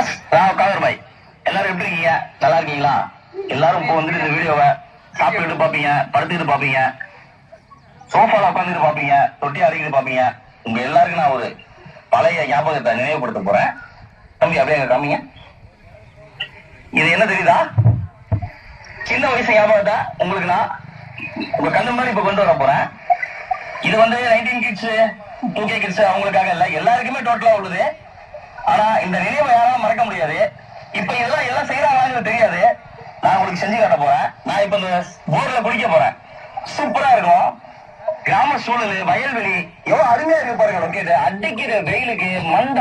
விவாஸ் காதர் பாய், எல்லாரும் எப்படி இருக்கீங்க? நல்லா இருக்கீங்களா? எல்லாரும் இப்போ வந்துட்டு இந்த வீடியோவை சாப்பிட்டுட்டு பாப்பீங்க, படுத்துக்கிட்டு பாப்பீங்க, சோஃபால உட்காந்துட்டு பாப்பீங்க, தொட்டி அடிக்கிட்டு பாப்பீங்க. உங்க எல்லாருக்கும் நான் ஒரு பழைய ஞாபகத்தை நினைவுபடுத்த போறேன். தம்பி அப்படியே காமிங்க. இது என்ன தெரியுதா? சின்ன வயசு ஞாபகத்தை உங்களுக்கு நான் உங்க கண்ணு மாதிரி இப்ப கொண்டு வர போறேன். இது வந்து 19 கிட்ஸ் 2K கிட்ஸ் அவங்களுக்காக இல்ல, எல்லாருக்குமே டோட்டலா உள்ளது. ஆனா இந்த நினைவை யாராலும் மறக்க முடியாது. இப்ப இதெல்லாம் எல்லாம் செய்யறாங்கன்னு தெரியாது. நான் உங்களுக்கு செஞ்சு காட்ட போறேன். நான் இப்ப இந்த போர்ல குளிக்க போறேன். சூப்பரா இருக்கும். கிராம சூழல், வயல்வெளி எவ்வளவு அருமையா இருக்கு பாருங்க. லொக்கேட் அடிக்கிற வெயிலுக்கு மண்டை